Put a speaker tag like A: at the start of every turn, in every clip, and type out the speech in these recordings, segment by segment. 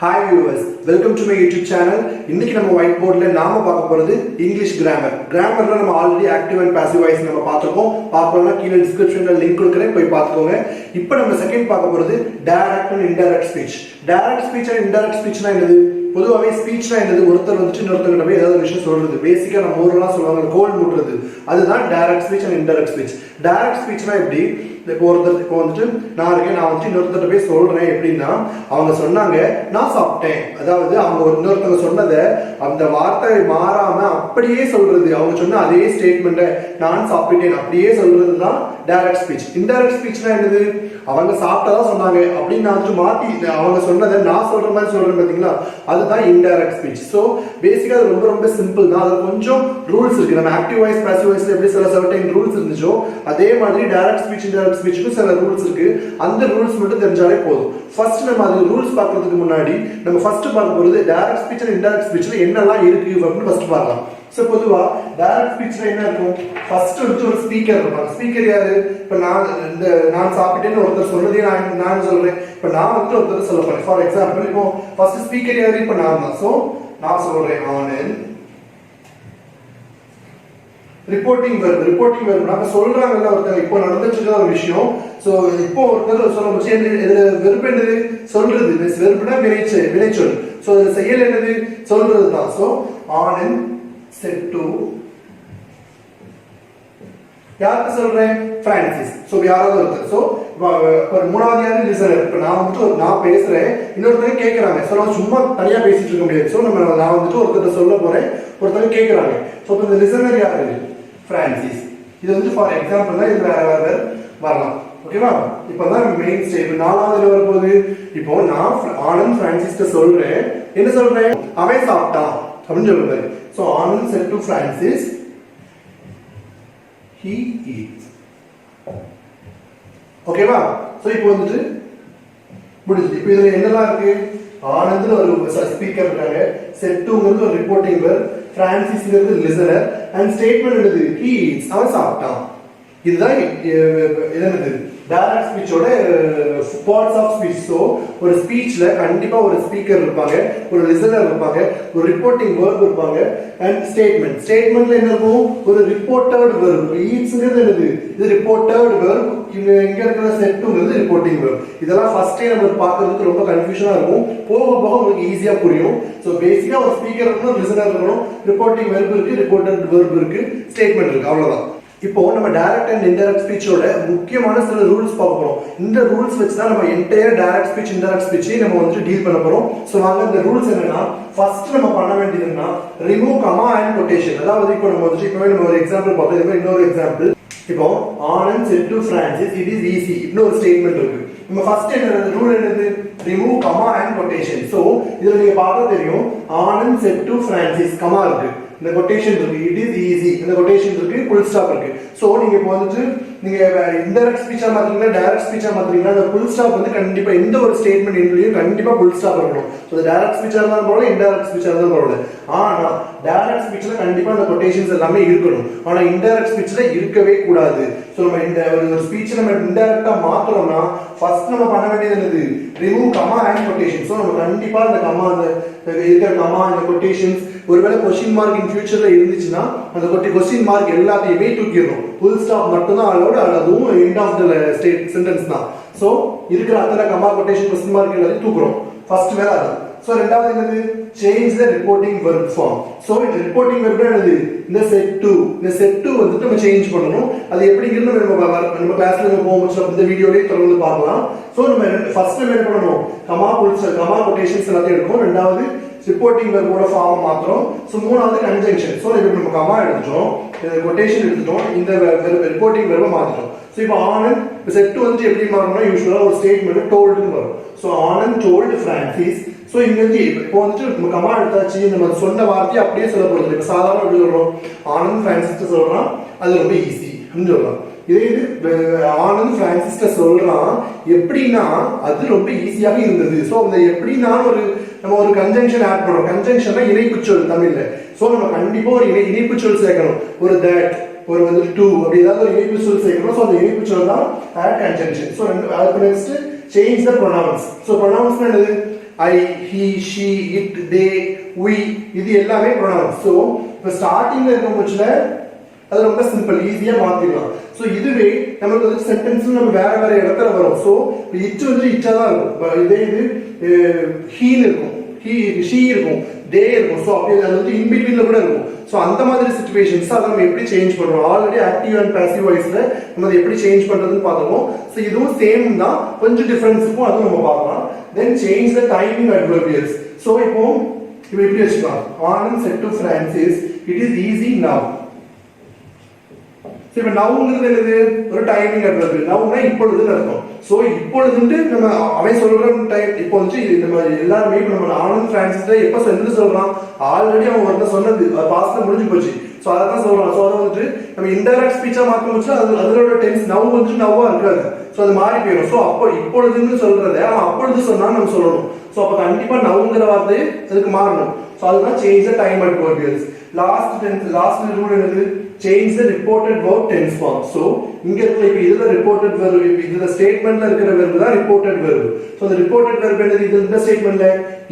A: Hi viewers, welcome to my YouTube channel. இன்னைக்கு நம்ம white boardல நாம பார்க்க போறது English grammar. Grammarல நம்ம already active and passive voice நம்ம பார்த்திருக்கோம். பார்க்கணும்னா கீழ descriptionல லிங்க் கொடுக்கிறேன், போய் பார்த்துக்கோங்க. இப்போ நம்ம செகண்ட் பார்க்க போறது direct and indirect speech. Direct speech and indirect speechனா என்னது? பொதுவாகவே ஸ்பீச்னா என்னது? ஒருத்தர் வந்துட்டு இன்னொருத்தர்கிட்ட போய் ஏதாவது விஷயம் சொல்றது, பேசிக்கா நம்ம ஊரெல்லாம் சொல்லுவாங்க கோல் மூடுறது, அதுதான் direct speech and indirect speech. Direct ஸ்பீச்னா எப்படி? இப்போ வந்துட்டு நான் வந்துட்டு இன்னொருத்தர் போய் சொல்றேன் எப்படின்னா, அவங்க சொன்னாங்க நான் சாப்பிட்டேன், அதாவது அவங்க இன்னொருத்தவங்க சொன்னதை அந்த வார்த்தை மாறாம அப்படியே சொல்றது, அவங்க சொன்ன அதே ஸ்டேட்மெண்ட்டை நான் சாப்பிட்டேன் அப்படியே சொல்றது தான் டைரக்ட் ஸ்பீச். இன்டைரக்ட் ஸ்பீச்னா என்னது? அவங்க சாப்பிட்டதா சொன்னாங்க அப்படின்னு நான் மாத்தி அவங்க சொன்னதை நான் சொல்ற மாதிரி சொல்றேன் பாத்தீங்களா, அதுதான் இன்டைரக்ட் ஸ்பீச். ஸோ பேசிக்கா அது ரொம்ப ரொம்ப சிம்பிள் தான். அது கொஞ்சம் ரூல்ஸ் இருக்கு. நம்ம ஆக்டிவ் வாய்ஸ் பாசிவ் வாய்ஸ்ல எப்படி சில சர்டைன் ரூல்ஸ் இருந்துச்சோ அதே மாதிரி டைரக்ட் ஸ்பீச் இன்டைரக்ட் ஸ்பீச்சுக்கும் சில ரூல்ஸ் இருக்கு. அந்த ரூல்ஸ் மட்டும் தெரிஞ்சாலே போதும். ஃபர்ஸ்ட் நம்ம அது ரூல்ஸ் பார்க்கறதுக்கு முன்னாடி நம்ம ஃபர்ஸ்ட் பார்க்க போறது டைரக்ட் ஸ்பீச் அண்ட் இன்டைரக்ட் ஸ்பீச்ல என்னெல்லாம் இருக்கு அப்படின்னு ஃபர்ஸ்ட் பார்க்கலாம். ஸோ பொதுவா டைரக்ட் ஸ்பீச்ல என்ன இருக்கும்? ஃபர்ஸ்ட் வந்து ஒரு ஸ்பீக்கர் இருப்பாங்க. ஸ்பீக்கர் யாரு? இப்போ நான் சாப்பிட்டேன்னு ஒருத்தர் சொன்னதே நான் சொல்றேன். இப்போ நான் வந்து ஒருத்தர் சொல்ல போறேன். ஃபார் எக்ஸாம்பிள் இப்போ ஃபர்ஸ்ட் ஸ்பீக்கர் யாரு? இப்போ நான் தான். ஸோ நான் சொல்றேன் ஆனந்த். ரிப்போர்ட்டிங் வெர்ப் நாங்க சொல்றாங்கல்ல ஒருத்தர் இப்போ நடந்துட்டு இருக்க ஒரு விஷயம். சோ இப்போ ஒருத்தர் சொல்ல முடியும் இதுல வெர்ப் என்னது? சொல்றது. வெர்ப்னா வினைச்சொல். சோ இதுல செயல் என்னது? சொல்றது தான். சோ ஆனந்த் said to யாருக்கு சொல்றேன்? பிரான்சிஸ். சோ யாராவது ஒருத்தர். சோ ஒரு மூணாவது யாரு? லிசனர். இப்போ நான் வந்துட்டு நான் பேசுறேன், இன்னொருத்தங்க கேட்கறாங்க. சோ நான் சும்மா தனியா பேசிட்டு இருக்க முடியாது. சோ நான் வந்துட்டு ஒருத்தர் சொல்ல போறேன், ஒருத்தங்க கேட்கறாங்க. சோ இந்த லிசனர் யாரு? பிரான்சிஸ். இது வந்து ஃபார் எக்ஸாம்பிள் தான். இது வேற வரலாம். ஓகேவா? இப்பதான் மெயின் ஸ்டேப். நாலாவதுல வரும்போது இப்போ நான் ஆனந்த் பிரான்சிஸ்ட சொல்றேன். என்ன சொல்றேன்? அவன் சாப்பிட்டான் அப்படின்னு சொல்றேன். So Anand said to Francis, he eats. ஓகேவா? சோ இப்போ வந்துட்டு முடிஞ்சு. இப்போ இதுல என்னெல்லாம் இருக்கு? ஆனந்த்ல ஒரு ஸ்பீக்கர் இருக்காங்க, செட் டுங்கிறது ஒரு ரிப்போர்ட்டிங் வெர்ப், பிரான்சிஸ்ங்கிறது லிசனர், அண்ட் ஸ்டேட்மெண்ட் என்னது? he eats, அவன் சாப்பிட்டான். இதுதான் என்னது? டைரக்ட் ஸ்பீச்சோட பார்ட்ஸ் ஆஃப் ஸ்பீச். ஸோ ஒரு ஸ்பீச்ல கண்டிப்பா ஒரு ஸ்பீக்கர் இருப்பாங்க, ஒரு லிசனர் இருப்பாங்க, ஒரு ரிப்போர்ட்டிங் வெர்ப் இருப்பாங்க, அண்ட் ஸ்டேட்மெண்ட்ல என்ன இருக்கும்? ஒரு ரிப்போர்ட்டட் வெர்ப். ஈட்ஸ்ங்கிறது என்னது? இது ரிப்போர்ட்டட் வெர்ப். இங்க இருக்கிற செட்டுங்கிறது ரிப்போர்ட்டிங் வெர்ப். இதெல்லாம் ஃபர்ஸ்டே நம்ம பார்க்கிறதுக்கு ரொம்ப கன்ஃபியூஷனா இருக்கும். போக போக உங்களுக்கு ஈஸியா புரியும். ஸோ பேசிக்கா ஒரு ஸ்பீக்கர் இருக்கணும், லிசனர் இருக்கணும், ரிப்போர்ட்டிங் வெர்ப் இருக்கு, ரிப்போர்ட்டட் வெர்ப் இருக்கு, ஸ்டேட்மெண்ட் இருக்கு. அவ்வளவுதான். இப்போ நம்ம டைரக்ட் அண்ட் இன்டைரக்ட் ஸ்பீச்சோட முக்கியமான சில ரூல்ஸ் பார்க்க போறோம். இந்த ரூல்ஸ் வச்சு தான் நம்ம என்டையர் டைரக்ட் ஸ்பீச் இன்டைரக்ட் ஸ்பீச்சை நம்ம வந்து டீல் பண்ண போறோம். சோ வாங்க இந்த ரூல்ஸ் என்னன்னா, ஃபர்ஸ்ட் நம்ம பண்ண வேண்டியதுன்னா ரிமூவ் கமா அண்ட் கொட்டேஷன். அதாவது இப்போ நம்ம வந்து இப்போ நம்ம ஒரு எக்ஸாம்பிள் பார்த்தோம். இப்போ இன்னொரு எக்ஸாம்பிள். இப்போ Anand said to Francis it is easy. இன்னொரு ஸ்டேட்மெண்ட் இருக்கு. நம்ம ஃபர்ஸ்ட் என்ன ரூல் என்னது? Remove comma and quotation. So இதுல நீங்க பார்த்தா தெரியும், Anand said to Francis comma இருக்கு, இந்த கொட்டேஷன் இருக்கு, இட் இஸ் ஈஸி, இந்த கொட்டேஷன் இருக்கு, ஃபுல் ஸ்டாப் இருக்கு. சோ நீங்க இப்போ வந்துட்டு நீங்க இன்டைரக்ட் ஸ்பீச்சா மாத்தீங்களா டைரக்ட் ஸ்பீச்சா மாத்தீங்களா, அந்த ஃபுல் ஸ்டாப் வந்து கண்டிப்பா எந்த ஒரு ஸ்டேட்மெண்ட் எண்ட்லயும் கண்டிப்பா ஃபுல் ஸ்டாப் இருக்கணும். சோ அது டைரக்ட் ஸ்பீச்சா இருந்தாலும் பரவாயில்ல, இன்டைரக்ட் ஸ்பீச்சா இருந்தாலும் பரவாயில்ல. ஆனா டைரக்ட் ஸ்பீச்ல கண்டிப்பா அந்த கொட்டேஷன்ஸ் எல்லாமே இருக்கணும். ஆனா இன்டைரக்ட் ஸ்பீச்ல இருக்கவே கூடாது. சோ நம்ம இந்த ஒரு ஸ்பீச் நம்ம இன்டைரக்டா மாத்துறோம்னா ஃபர்ஸ்ட் நம்ம பண்ண வேண்டியது என்னது? Remove comma and quotation. So நம்ம கண்டிப்பா அந்த கமா, அந்த இருக்கிற கமா, அந்த கொட்டேஷன்ஸ், ஒருவேளை கொஸ்டின் மார்க் இன் ஃபியூச்சர்ல இருந்துச்சுன்னா அந்த கொஸ்டின் மார்க் எல்லாத்தையுமே தூக்கிடணும். ஃபுல் ஸ்டாப் மட்டும் தான் அலோட். அதுவும் எண்ட் ஆஃப் தி சென்டென்ஸ் தான். சோ இருக்கிற அத்தனை கமா, கொட்டேஷன், கொஸ்டின் மார்க் எல்லாத்தையும் தூக்குறோம். ஃபர்ஸ்ட் வேலை அது. சோ ரெண்டாவது என்னது? Change the reporting verb form. So இந்த ரிப்போர்ட்டிங் வெர்ப் என்னது? இந்த செட் டு வந்துட்டு நம்ம சேஞ்ச் பண்ணணும். அது எப்படிங்கிறது நம்ம கிளாஸ்ல நம்ம போகும்போது இந்த வீடியோலயே தொடர்ந்து பார்க்கலாம். சோ நம்ம ஃபர்ஸ்ட் என்ன பண்ணணும்? கமா, கமா, கொட்டேஷன்ஸ் எல்லாத்தையும் எடுக்கணும். ரெண்டாவது ரிப்போர்ட்டிங் வெர்போட ஃபார்ம் மாத்திரம். சோ மூணாவது கன்ஜங்ஷன். சோ இப்போ நம்ம கமா எடுத்துட்டோம், கொட்டேஷன் எடுத்துட்டோம், இந்த ரிப்போர்ட்டிங் வெர்பை மாத்திட்டோம். சோ இப்போ ஆனந்த் செட் டு வந்து எப்படி மாறணும்னா யூசுவலா ஒரு ஸ்டேட்மெண்ட் டோல்டுன்னு வரும். So Anand told Francis. So இங்க வந்து இப்போ வந்துட்டு நம்ம கமா எடுத்தாச்சு, நம்ம சொன்ன வார்த்தையை அப்படியே சொல்ல போறது. இப்போ சாதாரண எப்படி சொல்றோம்? ஆனந்த் பிரான்சிஸ் சொல்றான், அது ரொம்ப ஈஸி அப்படின்னு சொல்றோம். இதே இது ஆனந்த் பிரான்சிஸ்ட சொல்றான் எப்படின்னா அது ரொம்ப ஈஸியாக இருந்தது. சோ அந்த எப்படின்னா நம்ம ஒரு கன்ஜங்ஷன் ஆட் பண்றோம். கன்ஜங்ஷன்னா இணைப்புச்சொல் தமிழ்ல. சோ நம்ம கண்டிப்பா ஒரு இணைப்புச்சொல் சேர்க்கணும். ஒரு தட், ஒரு வந்து டு, அப்படி ஏதாவது ஒரு இணைப்புச்சொல் சேர்க்கணும். சோ அந்த இணைப்புச்சொல் தான் ஆட் கன்ஜங்ஷன். சோ அதுக்கு next change the pronounce. So pronounce என்னது? I, he, she, it, they, we இது எல்லாமே pronouns. So இப்போ ஸ்டார்டிங்ல இருக்கும் பட்சத்துல அது ரொம்ப சிம்பிள், ஈஸியா மாத்திடலாம். சோ இதுவே நமக்கு வந்து சென்டென்ஸ் நம்ம வேற வேற இடத்துல வரும். சோ இட் வந்து இட்டா தான் இருக்கும். இதே இது ஹீன்னு இருக்கும், ஷீ இருக்கும், தே இருக்கும். சோ அப்படி அது வந்து இன் பிட்வீன்ல கூட இருக்கும். சோ அந்த மாதிரி சிச்சுவேஷன்ஸ் அதை நம்ம எப்படி சேஞ்ச் பண்றோம், ஆல்ரெடி ஆக்டிவ் அண்ட் பாசிவ் வாய்ஸ்ல நம்ம அதை எப்படி சேஞ்ச் பண்றதுன்னு பார்த்துருக்கோம். சோ இதுவும் சேம் தான், கொஞ்சம் டிஃபரன்ஸ் இருக்கும், அதுவும் நம்ம பார்க்கலாம். தென் சேஞ்ச் த டைமிங் அட்வர்பியல்ஸ். சோ இப்போ எப்படி வச்சுக்கலாம், Anand set to Francis it is easy now. So இப்போ நவ்ங்கிறது என்னது, ஒரு டைமிங் அட்வர்பியல். நவ்னா இப்பொழுதுன்னு அர்த்தம். சோ இப்பொழுதுன்னு நம்ம அவன் சொல்ற டைம், இப்போ வந்து நம்ம எல்லாருமே இப்போ நம்ம ஆனந்த் பிரான்சிஸ் எப்ப சொல்லி சொல்றான், ஆல்ரெடி அவன் ஒருத்த சொன்னது பாஸ்ட்ல முடிஞ்சு போச்சு. சோ அதான் சொல்றான். சோ அதை வந்துட்டு நம்ம இன்டைரக்ட் ஸ்பீச்சா மாத்த முடிச்சா அதோட டென்ஸ் நவ் வந்துட்டு நவ்வா இருக்காது. சோ அது மாறி போயிடும். சோ அப்போ இப்பொழுதுன்னு சொல்றத அவன் அப்பொழுது சொன்னா நம்ம சொல்லணும். சோ அப்ப கண்டிப்பா நவ்ங்கிற வார்த்தை அதுக்கு மாறணும். சோ அதுதான் change the time அட்வர்பியல்ஸ். Last rule என்னது, change the reported verb tense form. So இங்க இருக்கிற இப்ப இதுல reported verb, இதுல ஸ்டேட்மென்ட்ல இருக்கிற verb தான் reported verb. So the reported verb என்னது, இது இந்த ஸ்டேட்மென்ட்ல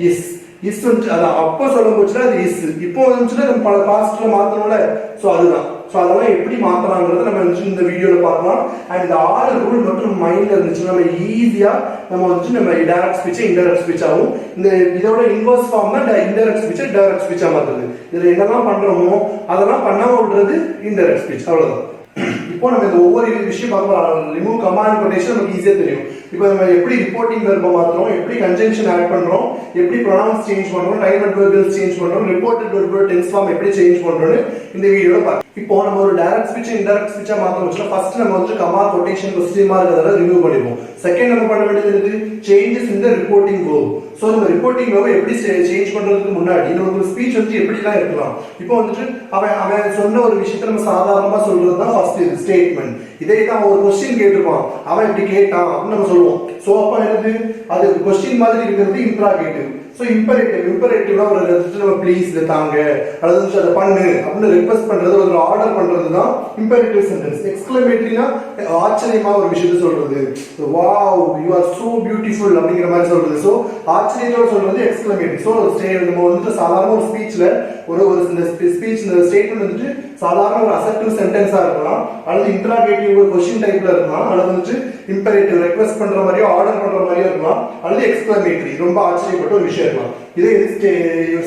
A: is வந்து அது அப்ப சொல்லும் போச்சுனா அது is, இப்போ வந்துச்சுனா நம்ம பல பாஸ்ட்ல மாத்தணும்ல. சோ அதுதான். சோ அதெல்லாம் எப்படி மாத்தலாம்ங்கறத நம்ம இந்த வீடியோல பார்க்கலாம். அண்ட் இந்த ஆறு ரூல் மட்டும் மைண்ட்ல இருந்துச்சுனா நம்ம ஈஸியா நம்ம வந்து நம்ம டைரக்ட் ஸ்பீச் இன்டைரக்ட் ஸ்பீச் ஆகும். இந்த இதோட இன்வர்ஸ் ஃபார்ம் தான் இன்டைரக்ட் ஸ்பீச் டைரக்ட் ஸ்பீச்சா மாத்துறது. இதுல என்னெல்லாம் பண்றோமோ அதெல்லாம் பண்ணாம விடுறது இன்டைரக்ட் ஸ்பீச். அவ்வளவுதான். இப்போ நம்ம இந்த ஒவ்வொரு விஷயம் பார்க்கலாம். ரிமூவ் கமாண்ட் கொட்டேஷன் நமக்கு ஈஸியா தெரியும். இப்போ நம்ம எப்படி ரிப்போர்ட்டிங் வெர்பை மாத்துறோம், எப்படி கன்ஜங்ஷன் ஆட் பண்றோம், எப்படி ப்ரொனவுன்ஸ் சேஞ்ச் பண்றோம், டைம் அட்வர்பியல்ஸ் சேஞ்ச் பண்றோம், ரிப்போர்ட்டட் வெர்போட டென்ஸ் ஃபார்ம் எப்படி சேஞ்ச் பண்றோம்னு இந்த வீடியோல பார்க்கலாம். இப்போ நம்ம ஒரு டைரக்ட் ஸ்பீச் இன்டைரக்ட் ஸ்பீச்சா மாத்த வச்சா ஃபர்ஸ்ட் நம்ம வந்து கமா கொட்டேஷன் கொஸ்டின் மார்க் அதெல்லாம் ரிமூவ் பண்ணிடுவோம். செகண்ட் நம்ம பண்ண வேண்டியது changes in the reporting verb. So நம்ம ரிப்போர்ட்டிங் வெர்பை எப்படி சேஞ்ச் பண்றதுக்கு முன்னாடி நமக்கு ஒரு ஸ்பீச் வந்து எப்படிலாம் இருக்கலாம். இப்போ வந்துட்டு அவன் சொன்ன ஒரு விஷயத்தை நம்ம சாதாரணமா சொல்றது தான் ஃபர்ஸ்ட் இது ஸ்டேட்மென்ட். இதே தான் ஒரு क्वेश्चन கேட்டிருப்பான், அவன் இப்படி கேட்டான் அப்படின்னு நம்ம சொல்லுவோம். சோ அப்ப என்னது, அது क्वेश्चन மாதிரி இருக்கிறது இன்டராகேட்டிவ். சோ இம்பரேட்டிவ்னா ஒரு நம்ம ப்ளீஸ் இத தாங்க அல்லது அத பண்ணு அப்படின்னு ரிக்வெஸ்ட் பண்றது, ஒரு ஆர்டர் பண்றது தான் இம்பரேட்டிவ் சென்டென்ஸ். எக்ஸ்க்ளமேட்டரினா ஆச்சரியமா ஒரு விஷயத்தை சொல்றது, wow you are so beautiful அப்படிங்கிற மாதிரி சொல்றது. சோ ஆச்சரியத்தோட சொல்றது எக்ஸ்க்ளமேட்டரி. சோ நம்ம வந்துட்டு சாதாரண ஒரு ஸ்பீச்ல ஒரு இந்த ஸ்பீச் இந்த ஸ்டேட்மென்ட் வந்துட்டு சாதாரண ஒரு அசர்ட்டிவ் சென்டென்ஸா இருக்கலாம், அல்லது இன்டராகேட்டிவ் ஒரு क्वेश्चन டைப்ல இருக்கலாம், அல்லது வந்துட்டு இம்பரேட்டிவ் ரெக்வெஸ்ட் பண்ற மாதிரியோ ஆர்டர் பண்ற மாதிரியோ இருக்கலாம், அல்லது எக்ஸ்க்ளமேட்டரி ரொம்ப ஆச்சரியப்பட்ட ஒரு விஷயம் இருக்கலாம். இதே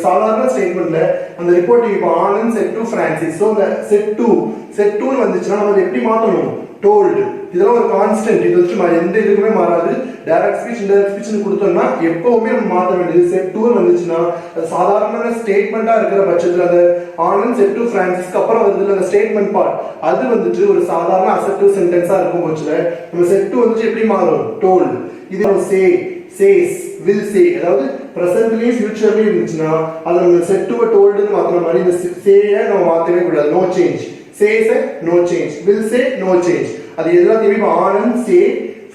A: சாதாரண ஸ்டேட்மென்ட்ல அந்த ரிப்போர்ட்டிங் இப்போ Anand set to Francis. So அந்த செட் டு வந்துச்சுன்னா நம்ம எப்படி மாத்தணும், டோல்டு. இதெல்லாம் ஒரு கான்ஸ்டன்ட், இது வச்சு எந்த இதுக்குமே மாறாது. டைரக்ட் ஸ்பீச் இன்டைரக்ட் ஸ்பீச் கொடுத்தோம்னா எப்பவுமே நம்ம மாத்த வேண்டியது. செட் டு வந்துச்சுன்னா சாதாரண ஸ்டேட்மெண்டா இருக்கிற பட்சத்துல அந்த ஆனந்த் செட் டு பிரான்சிஸ்க்கு அப்புறம் வந்து அந்த ஸ்டேட்மெண்ட் பார்ட் அது வந்துட்டு ஒரு சாதாரண அசர்ட்டிவ் சென்டென்ஸா இருக்கும் பட்சத்துல நம்ம செட் டு வந்துட்டு எப்படி மாறும், டோல்டு. இது சே, சேஸ், வில் சே, அதாவது பிரசன்ட்லயும் ஃபியூச்சர்லயும் இருந்துச்சுன்னா அதை நம்ம செட் டு டோல்டுன்னு மாத்துற மாதிரி இந்த சேயை நம்ம மாத்தவே கூடாது. No change, says no change, will say no change. அது எல்லாத்தையுமே இப்போ ஆனந்த் சே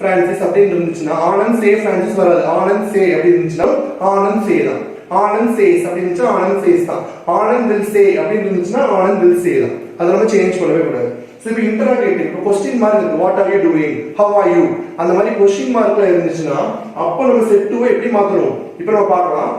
A: பிரான்சிஸ் அப்படின்னு இருந்துச்சுன்னா ஆனந்த் சே பிரான்சிஸ் வராது. ஆனந்த் சே அப்படி இருந்துச்சுன்னா ஆனந்த் சே தான். ஆனந்த் சேஸ் அப்படி இருந்துச்சுன்னா ஆனந்த் சேஸ் தான். ஆனந்த் வில் சே அப்படின்னு இருந்துச்சுன்னா ஆனந்த் வில் சே தான். அதை நம்ம சேஞ்ச் பண்ணவே கூடாது. சோ இப்போ இன்டராகேட்டிவ், இப்போ क्वेश्चन மார்க் இருக்கு, what are you doing, how are you, அந்த மாதிரி क्वेश्चन மார்க்ல இருந்துச்சுன்னா அப்போ நம்ம செட் டுவை எப்படி மாத்தணும் இப்போ நம்ம பார்க்கலாம்.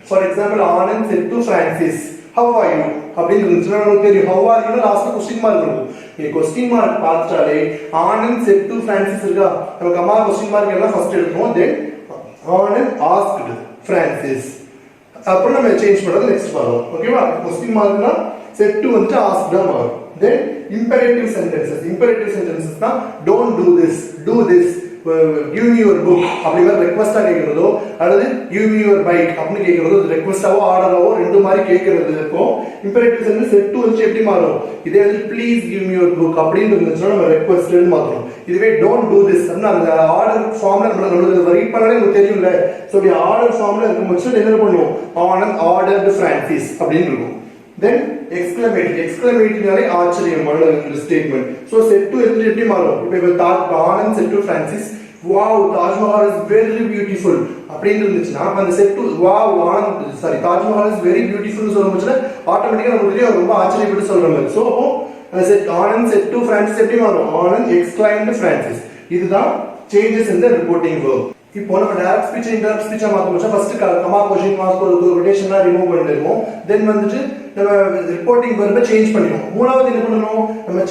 A: For example Anand set to Francis how are you அப்படின்னு இருந்துச்சுன்னா நமக்கு தெரியும் how are you னா லாஸ்ட்ல क्वेश्चन மார்க் இருக்கும். இந்த क्वेश्चन மார்க் பார்த்தாலே ஆனந்த் செட் டு பிரான்சிஸ் இருக்கா, நம்ம கமா क्वेश्चन மார்க் எல்லாம் ஃபர்ஸ்ட் எடுத்துறோம். தென் ஆனந்த் asked பிரான்சிஸ், அப்புறம் நம்ம சேஞ்ச் பண்றது நெக்ஸ்ட் வரும். ஓகேவா, क्वेश्चन மார்க்னா செட் டு வந்து asked தான் வரும். தென் imperative sentences தான் don't do this, do this, give me your book அப்படிங்கிற ரெக்வெஸ்டா கேட்கறதோ அல்லது give me your bike அப்படின்னு கேட்கறதோ ரெக்வெஸ்டாவோ ஆர்டராவோ ரெண்டு மாதிரி கேட்கறது இருக்கும். இம்பரேட்டிவ் சென்டென்ஸ் செட் டு வந்து எப்படி மாறும், இதே வந்து please give me your book அப்படின்னு இருந்துச்சுன்னா நம்ம ரெக்வெஸ்ட்னு மாத்துறோம். இதுவே don't do this அப்படின்னா அந்த ஆர்டர் ஃபார்ம்ல நம்மளுக்கு ரீட் பண்ணாலே நமக்கு தெரியும்ல. சோ அப்படி ஆர்டர் ஃபார்ம்ல இருக்கும்போது என்ன பண்ணுவோம், ஆனந்த் ஆர்டர்டு பிரான்சிஸ் அப்படின்னு இருக்கும். Then exclamatory ஆச்சரியமான ஒரு ஸ்டேட்மெண்ட். சோ செட் டு எப்படி மாறும், இப்போ Anand set to Francis wow Taj Mahal is very beautiful அப்படின்னு இருந்துச்சுன்னா அந்த set to wow Anand Taj Mahal is very beautiful சொல்லும்போது ஆட்டோமேட்டிக்கா நமக்கு ரொம்ப ஆச்சரியப்பட்டு சொல்ற மாதிரி. சோ அப்போ set Anand set to Francis எப்படி மாறும், ஆனந்த் எக்ஸ்க்ளைம்டு பிரான்சிஸ். இதுதான் changes in the reporting verb. இப்போ நம்ம டைரக்ட் ஸ்பீச் இன்டைரக்ட் ஸ்பீச்சா மாத்த முடிச்சா ஃபர்ஸ்ட் கமா கொஸ்டின் மார்க் ஒரு ரொட்டேஷனா ரிமூவ் பண்ணிடுவோம். தென் வந்துட்டு நம்ம ரிப்போர்ட்டிங் வெர்பை சேஞ்ச் பண்ணிடுவோம். மூணாவது என்ன பண்ணணும், நம்ம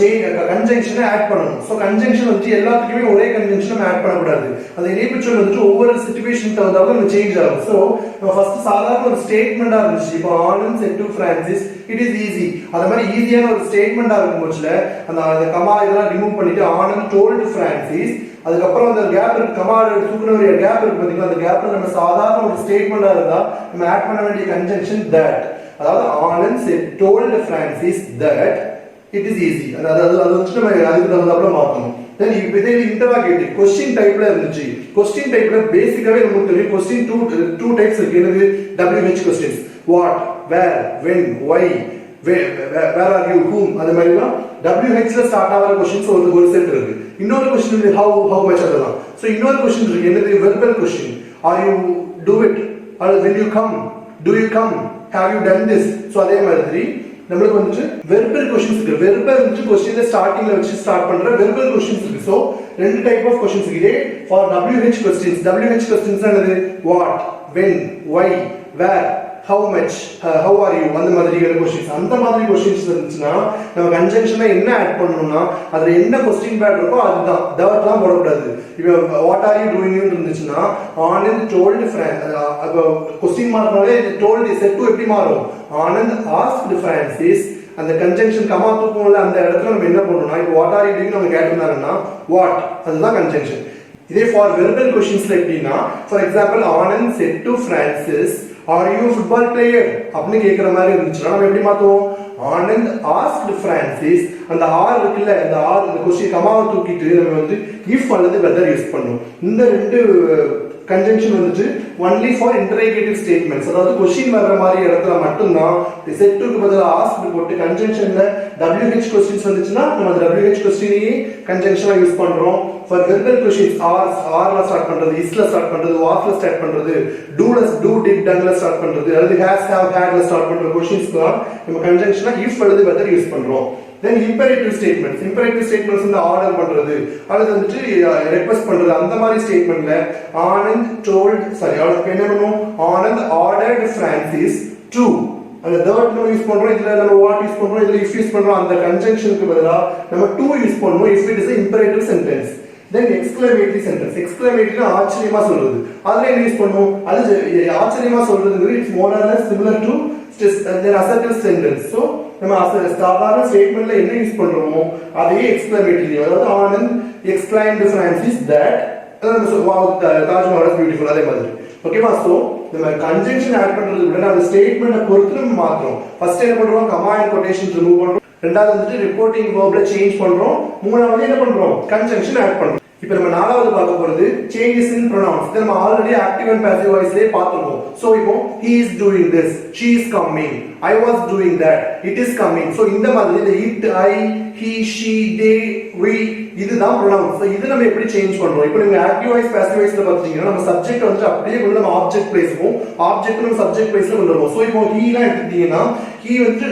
A: கன்ஜங்ஷனை ஆட் பண்ணணும். சோ கன்ஜங்ஷன் வந்து எல்லாத்துக்குமே ஒரே கன்ஜங்ஷன் நம்ம ஆட் பண்ணக்கூடாது. அது இணைப்புச்சொல் வந்துட்டு ஒவ்வொரு சிச்சுவேஷனுக்கு தகுந்தாப்புல நம்ம சேஞ்ச் ஆகும். சோ நம்ம ஃபர்ஸ்ட் சாதாரண ஒரு ஸ்டேட்மெண்டா இருந்துச்சு, இப்போ Anand set to Francis it is easy, அத மாதிரி ஈஸியான ஒரு ஸ்டேட்மெண்டா இருக்கும் போதுல அந்த கமா இதெல்லாம் ரிமூவ் பண்ணிட்டு ஆனந்த் டோல்ட் பிரான்சிஸ், அதுக்கப்புறம் அந்த கேப் இருக்கு, கமா தூக்குன ஒரு கேப் இருக்கு பாத்தீங்களா, அந்த கேப்ல நம்ம சாதாரண ஒரு ஸ்டேட்மெண்டா இருந்தா நம்ம ஆட் பண்ண வேண்டிய கன்ஜங்ஷன் தட். அதாவது Anand said told Francis that it is easy. அதாவது அது வந்து நம்ம அதுக்கு தகுந்தாப்புல மாத்தணும். தென் இப்போ இதே இன்டராகேட்டிவ் क्वेश्चन டைப்ல இருந்துச்சு. क्वेश्चन டைப்ல பேசிக்காவே நமக்கு தெரியும் क्वेश्चन டூ டைப்ஸ் இருக்கு. என்னது, WH questions, what, where, when, why, where are you, whom, அந்த மாதிரிலாம் WH ல ஸ்டார்ட் ஆகிற क्वेश्चंस ஒரு செட் இருக்கு. இன்னொரு क्वेश्चन வந்து how much அதெல்லாம். சோ இன்னொரு क्वेश्चन இருக்கு, என்னது, verbal question, are you do it, or will you come, do you come, have you done this. So அதே மாதிரி நமக்கு வந்து verbal questions இருக்கு. verbal வந்து क्वेश्चनல ஸ்டார்டிங்ல வச்சு ஸ்டார்ட் பண்ற verbal questions இருக்கு. சோ ரெண்டு டைப் ஆஃப் क्वेश्चंस இருக்கு. for WH questions, WH questions என்னது, what, when, why, where, how much, how are you, அந்த மாதிரியான क्वेश्चंस. அந்த மாதிரி क्वेश्चंस இருந்துச்சுனா நம்ம கன்ஜங்ஷனா என்ன ஆட் பண்ணனும்னா அதுல என்ன क्वेश्चन பேட் இருக்கோ அதுதான், தட்லாம் போட கூடாது. இப்போ what are you doing இருந்துச்சுனா ஆனந்த் told Francis, அப்ப क्वेश्चन மார்க்னாலே told is set to எப்படி மாறும், ஆனந்த் asked Francis, அந்த கன்ஜங்ஷன் கமா தூக்கும்ல அந்த இடத்துல நம்ம என்ன பண்ணனும்னா இப்போ what are you doing நம்ம கேட்டிருந்தாங்கன்னா what, அதுதான் கன்ஜங்ஷன். இதே for verbal questionsல எப்படின்னா, for example Anand said to Francis, are you a football player அப்படி கேக்குற மாதிரி இருந்துச்சுனா நம்ம எப்படி மாத்துவோம், ஆனந்த் asked Francis, அந்த ஆர் இருக்குல்ல, அந்த ஆர் இந்த क्वेश्चन கமாவை தூக்கிட்டு நம்ம வந்து if அல்லது whether யூஸ் பண்ணனும். இந்த ரெண்டு கன்ஜங்ஷன் வந்துட்டு only for interrogative statements, அதாவது क्वेश्चन வர்ற மாதிரி இடத்துல மட்டும் தான் set to க்கு பதிலா asked போட்டு கன்ஜங்ஷன்ல WH questions வந்துச்சுனா நம்ம அந்த WH questionையே கன்ஜங்ஷனா யூஸ் பண்றோம். for verbal questions r ல ஸ்டார்ட் பண்றது, is ல ஸ்டார்ட் பண்றது, was ல ஸ்டார்ட் பண்றது, do did done ல ஸ்டார்ட் பண்றது, அல்லது has have had ல ஸ்டார்ட் பண்ற questions தான் நம்ம கன்ஜங்ஷனா if அல்லது whether யூஸ் பண்றோம். then imperative statements வந்து ஆர்டர் பண்றது அல்லது வந்து ரெக்வெஸ்ட் பண்றது, அந்த மாதிரி ஸ்டேட்மென்ட்ல ஆனந்த் told அவளுக்கு என்ன பண்ணுவோம், ஆனந்த் ordered Francis to, அந்த third நம்ம யூஸ் பண்றோம், இதுல நம்ம what யூஸ் பண்றோம், இதுல if யூஸ் பண்றோம். அந்த கன்ஜங்ஷனுக்கு பதிலா நம்ம to யூஸ் பண்ணனும் if it is an imperative sentence. then exclamatory sentence, exclamatory ஆச்சரியமா சொல்றது, அதுல என்ன யூஸ் பண்ணுவோம், அது ஆச்சரியமா சொல்றதுங்கிறது it's more or less similar to then assertive sentence. so நம்ம சாதாரண ஸ்டேட்மென்ட்ல என்ன யூஸ் பண்றோமோ அதே எக்ஸ்கிளமேட்டரி, அதாவது Anand exclaimed Francis that, wow, Taj Mahal is beautiful, அதே மாதிரி. ஓகேவா? சோ நம்ம கன்ஜங்ஷன் ஆட் பண்றது விட அந்த ஸ்டேட்மென்ட்ட பொறுத்து நம்ம மாத்துறோம். ஃபர்ஸ்ட் என்ன பண்றோம், கமா அண்ட் கொட்டேஷன் ரிமூவ் பண்றோம். ரெண்டாவது வந்து ரிப்போர்ட்டிங் வெர்ப்ல சேஞ்ச் பண்றோம். மூணாவது என்ன பண்றோம், கன்ஜங்ஷன் ஆட் பண்றோம். இப்போ நம்ம நாலாவது பார்க்க போறது changes in pronouns. இத நம்ம ஆல்ரெடி ஆக்டிவ் அண்ட் பாசிவ் வாய்ஸ்லயே பார்த்திருக்கோம். சோ இப்போ he is doing this, she is coming, I was doing that, it is coming. So இந்த மாதிரி இந்த it, I, he, she, they, we, இதுதான் pronouns. சோ இது நம்ம எப்படி சேஞ்ச் பண்றோம், இப்போ நீங்க ஆக்டிவ் வாய்ஸ் பாசிவ் வாய்ஸ்ல பாத்தீங்கன்னா நம்ம சப்ஜெக்ட் வந்து அப்படியே கொண்டு நம்ம ஆப்ஜெக்ட் பிளேஸ்வோம், ஆப்ஜெக்ட் நம்ம சப்ஜெக்ட் பிளேஸ்ல கொண்டு வருவோம். சோ இப்போ he ல எடுத்துட்டீங்கன்னா he வந்து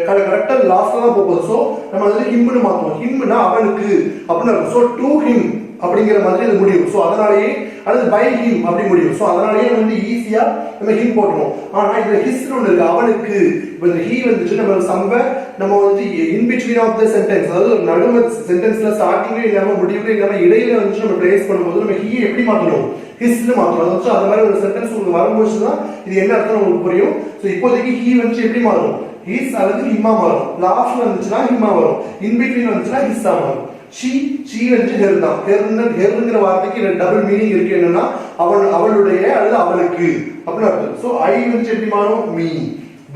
A: கரெக்ட்டா லாஸ்ட்ல தான் போகுது. சோ நம்ம அதுல him னு மாத்துவோம். him னா அவனுக்கு அப்படினா, சோ to him அப்படிங்கிற மாதிரி இது முடியும். சோ அதனாலேயே அல்லது by him அப்படி முடியும். சோ அதனாலேயே வந்து ஈஸியா நம்ம him போடுறோம். ஆனா இதுல his னு ஒன்னு இருக்கு, அவனுக்கு. இப்போ இந்த he வந்து நம்ம somewhere நம்ம வந்து in between of the sentence, அதாவது நடுவுல சென்டென்ஸ்ல ஸ்டார்டிங்ல இல்லாம முடிவுல இல்லாம இடையில வந்து நம்ம பிளேஸ் பண்ணும்போது நம்ம he எப்படி மாத்தணும், his னு மாத்தணும். அதாவது அந்த மாதிரி ஒரு சென்டென்ஸ் உங்களுக்கு வரும்போது தான் இது என்ன அர்த்தம் உங்களுக்கு புரியும். சோ இப்போதைக்கு he வந்து எப்படி மாறும், his அல்லது him மாறும். லாஸ்ட்ல வந்துச்சுனா him வரும், in between வந்துச்சுனா his மாறும். she வந்து her தான். herங்கிற வார்த்தைக்கு டபுள் மீனிங் இருக்கு. என்னன்னா அவளுடைய அல்லது அவளுக்கு அப்படி அர்த்தம். சோ I வந்து எப்படி மாறும், me,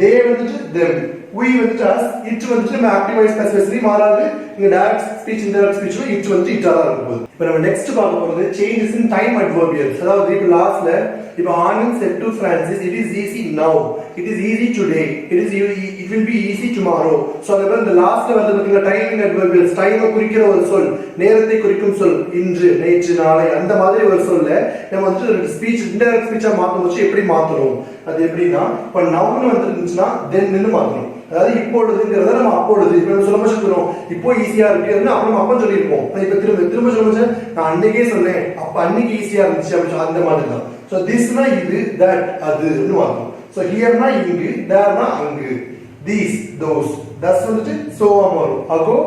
A: they வந்து them, we வந்து us, it வந்து நம்ம ஆக்டிவ் வாய்ஸ் பாசிவ் மாறாது. இங்க டைரக்ட் ஸ்பீச் இன்டைரக்ட் ஸ்பீச்ல it வந்து it ஆ இருக்கும். இப்போ நம்ம நெக்ஸ்ட் பார்க்க போறது changes in time adverbials. அதாவது இப்போ லாஸ்ட்ல இப்போ Anand said to Francis, it is easy now, it is easy today, it will be easy tomorrow. So அதனால இந்த லாஸ்ட்ல வந்து பாத்தீங்கன்னா டைமிங் adverbials, டைமை குறிக்கிற ஒரு சொல், நேரத்தை குறிக்கும் சொல், இன்று, நேற்று, நாளை, அந்த மாதிரி ஒரு சொல்ல நம்ம வந்து ஸ்பீச் இன்டைரக்ட் ஸ்பீச்சா மாத்தும்போது எப்படி மாத்தணும், அது எப்படின்னா இப்போ நவுன் வந்து இருந்துச்சுன்னா then ன்னு மாத்தணும். அதாவது இப்பொழுதுங்கிறத நம்ம அப்பொழுது இப்ப நம்ம சொல்ல சொல்றோம் இப்போ ஈஸியா இருக்கு அப்புறம் நம்ம அப்ப சொல்லியிருப்போம். இப்ப திரும்ப திரும்ப சொல்ல நான் அன்னைக்கே சொன்னேன் அப்ப அன்னைக்கு ஈஸியா இருந்துச்சு அப்படின்னு அந்த மாதிரி தான். ஸோ திஸ்னா இது, தட் அதுன்னு வாங்கும். ஸோ ஹியர்னா இங்கு, தேர்னா அங்கு, தீஸ் தோஸ், தட்ஸ் வந்துட்டு சோவாம வரும். Ago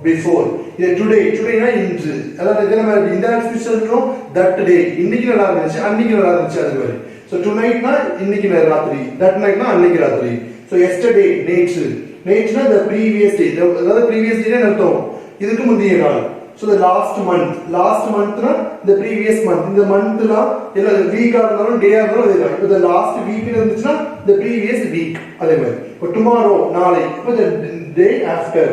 A: before. இது டுடே, டுடேனா இன்று. அதாவது இதே நம்ம இன்டைரக்ட் ஸ்பீச் சொல்றோம். தட் டே இன்னைக்கு நல்லா இருந்துச்சு, அன்னைக்கு நல்லா இருந்துச்சு அது மாதிரி. ஸோ டுநைட்னா இன்னைக்கு ராத்திரி, தட் நைட்னா அன்னைக்கு ராத்திரி. ஸோ எஸ்டர்டே நேற்று, நேற்றுனா the previous day, அதாவது previous day அர்த்தம் இதுக்கு முந்தைய நாள். So the last month, last monthனா the previous month. இந்த மந்த்னா இல்ல வீக்கா இருந்தாலும் டேயா இருந்தாலும் அதே தான். இப்போ the last week இருந்துச்சுன்னா the previous week அதே மாதிரி. இப்போ tomorrow நாளை, இப்போ the day after.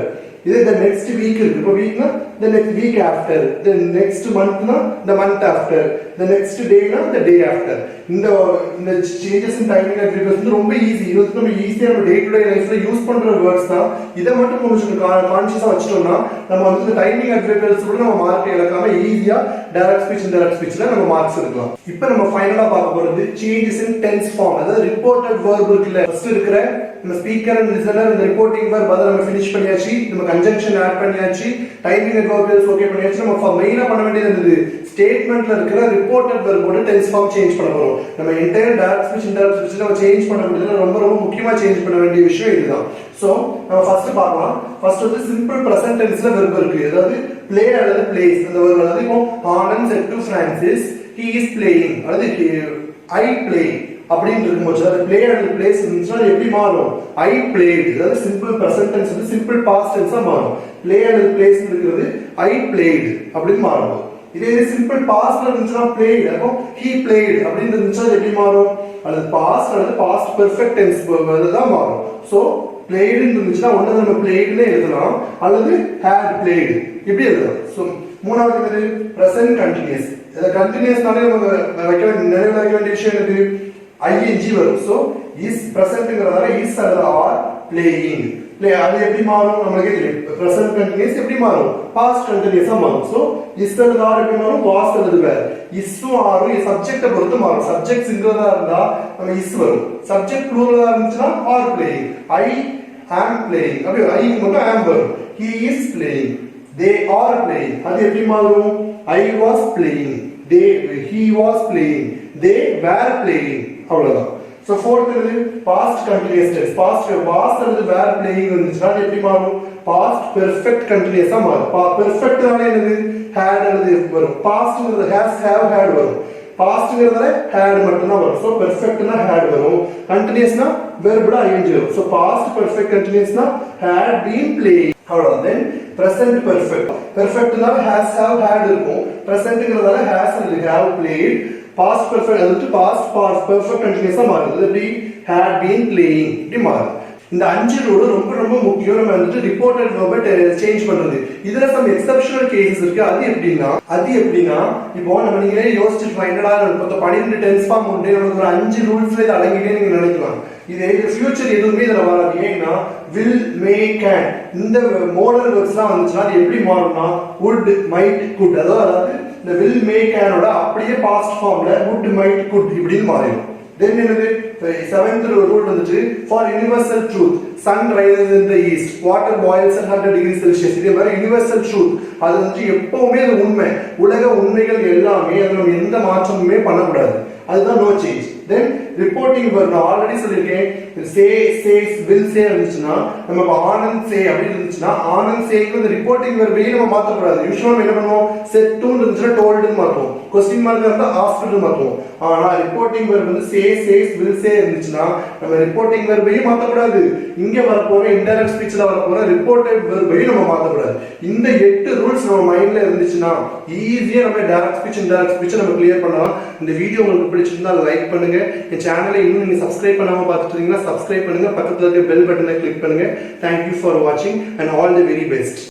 A: இது the next week இருக்கு. இப்போ வீக்னா the next week after, the next monthனா the month after, the next dayனா the day after. இந்த சேஞ்சஸ் இன் டைமிங் அட்ரிபியூட்ஸ் வந்து ரொம்ப ஈஸி. இது வந்து நம்ம ஈஸியா நம்ம டே டு டே லைஃப்ல யூஸ் பண்ற வேர்ட்ஸ் தான். இதை மட்டும் கொஞ்சம் கான்ஷியஸா வச்சிட்டோம்னா நம்ம வந்து டைமிங் அட்ரிபியூட்ஸ் கூட நம்ம மார்க் இழக்காம ஈஸியா டைரக்ட் ஸ்பீச் இன்டைரக்ட் ஸ்பீச்ல நம்ம மார்க்ஸ் எடுக்கலாம். இப்போ நம்ம ஃபைனலா பார்க்க போறது சேஞ்சஸ் இன் டென்ஸ் ஃபார்ம். அதாவது ரிப்போர்ட்டட் வெர்ப் இருக்குல்ல, ஃபர்ஸ்ட் இருக்கிற நம்ம ஸ்பீக்கர் அண்ட் லிசனர் இந்த ரிப்போர்ட்டிங் வெர்ப் அதை நம்ம ஃபினிஷ் பண்ணியாச்சு. நம்ம கன்ஜங்ஷன் ஆட் பண்ணியாச்சு, டைமிங் அட்வர்பியல்ஸ் ஓகே பண்ணியாச்சு. நம்ம மெயினா பண்ண வேண்டியது என்னது, ஸ்டேட்மெண்ட்ல இருக்கிற ரிப்போர்ட்டட் வெர்போட டென்ஸ் ஃபார்ம் சேஞ்ச் பண்ண போறோம். நம்ம entire direct speech indirect speech நம்ம சேஞ்ச் பண்ண வேண்டியது ரொம்ப ரொம்ப முக்கியமா சேஞ்ச் பண்ண வேண்டிய விஷயம் இதுதான். சோ நம்ம ஃபர்ஸ்ட் பார்க்கலாம். ஃபர்ஸ்ட் வந்து சிம்பிள் பிரசன்ட் டென்ஸ்ல வெர்ப் இருக்கு. அதாவது ப்ளே அல்லது பிளேஸ் அந்த வெர்ப். அதாவது இப்போ Anand said to Francis he is playing, அதாவது I play அப்படின்னு இருக்கும்போது அது பிளே அல்லது பிளேஸ் இருந்துச்சுன்னா எப்படி மாறும், ஐ பிளேட். அதாவது சிம்பிள் பிரசன்ட் டென்ஸ் வந்து சிம்பிள் பாஸ்ட் டென்ஸா மாறும். பிளே அல்லது பிளேஸ் இருக்கிறது ஐ பிளேட் அப்படின்னு மாறும். இதே சிம்பிள் பாஸ்ட்ல இருந்துச்சுன்னா பிளேட், அப்போ he played அப்படின்னு இருந்துச்சுன்னா எப்படி மாறும், அல்லது பாஸ்ட் அல்லது பாஸ்ட் பெர்ஃபெக்ட் டென்ஸ் தான் மாறும். சோ பிளேட் இருந்துச்சுன்னா ஒண்ணு நம்ம பிளேட்னே எழுதலாம் அல்லது had played இப்படி எழுதலாம். சோ மூணாவது என்னது, பிரசன்ட் கண்டினியூஸ். இந்த கண்டினியூஸ்னாலே நம்ம நினைவுல வைக்க வேண்டிய விஷயம் என்னது, ing வரும். சோ இஸ் பிரசன்ட்ங்கறதால இஸ் அல்லது ஆர் பிளேயிங். ப்ளே அது எப்படி மாறும் நமக்கு தெரியும். பிரசன்ட் கண்டினியூஸ் எப்படி மாறும், பாஸ்ட் கண்டினியூஸா மாறும். சோ இஸ் அல்லது ஆர் எப்படி மாறும், பாஸ்ட் அல்லது வேர். இஸ்ஸும் ஆரும் சப்ஜெக்ட்டை பொறுத்து மாறும். சப்ஜெக்ட் சிங்குலரா இருந்தா நம்ம இஸ் வரும், சப்ஜெக்ட் ப்ளூரலா இருந்துச்சுன்னா are playing. I am playing அப்படி ஐ மட்டும் am வரும். he is playing, they are playing அது எப்படி மாறும், I was playing, he was playing, they were playing அவ்வளவுதான். சோ ஃபோர்த் வந்து past continuous tense. Past was அல்லது were playing வந்துச்சுன்னா எப்படி மாறும், பாஸ்ட் பெர்ஃபெக்ட் கண்டினியூஸா மாறும். பெர்ஃபெக்ட்னால என்னது, had அல்லது வரும். பாஸ்ட்ங்கிறது has have had வரும். பாஸ்ட்ங்கிறதுல had மட்டும் தான் வரும். சோ பெர்ஃபெக்ட்னா had வரும், கண்டினியூஸ்னா வெர்போட ing வரும். சோ பாஸ்ட் பெர்ஃபெக்ட் கண்டினியூஸ்னா had been playing அவ்வளவுதான். Then present perfect. பெர்ஃபெக்ட்னால has have had இருக்கும், பிரசன்ட்ங்கிறதால has அல்லது have played. பாஸ்ட் பெர்ஃபெக்ட் அதுக்கு பாஸ்ட் பெர்ஃபெக்ட் கண்டினியூஸா மாறுது, எப்படி had been playing இப்படி மாறுது. இந்த அஞ்சு ரூல் ரொம்ப ரொம்ப முக்கியம். நம்ம வந்துட்டு ரிப்போர்ட்டட் வெர்பை சேஞ்ச் பண்றது. இதுல சம் எக்ஸெப்ஷனல் கேसेस இருக்கு. அது எப்படின்னா இப்போ நம்ம நீங்களே யோசிச்சுட்டு என்னடா இப்ப 12 டென்ஸ் ஃபார்ம் உண்டு, நமக்கு ஒரு 5 ரூல்ஸ்ல இது அடங்கிட்டே நீங்க நினைக்கலாம். இது ஃபியூச்சர் எதுவுமே இதுல வராது. ஏன்னா will, may, can இந்த மோடல் வெர்ப்ஸ்லாம் வந்துச்சுன்னா அது எப்படி மாறும்னா would, might, could. அதாவது இந்த will, may, can ஓட அப்படியே பாஸ்ட் ஃபார்ம்ல would, might, could இப்படின்னு மாறிடும். Then என்னது, seventh rule வந்துட்டு for universal truth sun rises in the east, water boils at 100 degrees Celsius. இதே மாதிரி universal truth அது வந்து எப்பவுமே அது உண்மை, உலக உண்மைகள் எல்லாமே அது நம்ம எந்த மாற்றமுமே பண்ணக்கூடாது, அதுதான் no change. Then reporting verb நான் ஆல்ரெடி சொல்லிருக்கேன், say, says, will say இருந்துச்சுன்னா நம்ம ஆனந்த் say அப்படி இருந்துச்சுன்னா ஆனந்த் sayக்கு அந்த ரிப்போர்ட்டிங் வெர்பையே நம்ம மாத்த கூடாது. யூசுவலா என்ன பண்ணுவோம், said to இருந்துச்சுன்னா told னு மாத்துவோம், क्वेश्चन மார்க் இருந்தா asked னு மாத்துவோம். ஆனா ரிப்போர்ட்டிங் வெர்ப் வந்து say, says, will say இருந்துச்சுன்னா நம்ம ரிப்போர்ட்டிங் வெர்பையே மாத்த கூடாது. இங்க வர போற இன்டைரக்ட் ஸ்பீச்ல வர போற ரிப்போர்ட்டட் வெர்பையே நம்ம மாத்த கூடாது. இந்த 8 ரூல்ஸ் நம்ம மைண்ட்ல இருந்துச்சுன்னா ஈஸியா நம்ம டைரக்ட் ஸ்பீச் இன்டைரக்ட் ஸ்பீச் நம்ம கிளியர் பண்ணலாம். இந்த வீடியோ உங்களுக்கு பிடிச்சிருந்தா லைக் பண்ணுங்க. என் சேனலை இன்னும் நீங்க சப்ஸ்கிரைப் பண்ணாம பார்த்துட்டு இருக்கீங்கன்னா சப்ஸ்கிரைப் பண்ணுங்க, பக்கத்துல இருக்க பெல் பட்டனை கிளிக் பண்ணுங்க. Thank you for watching and all the very best.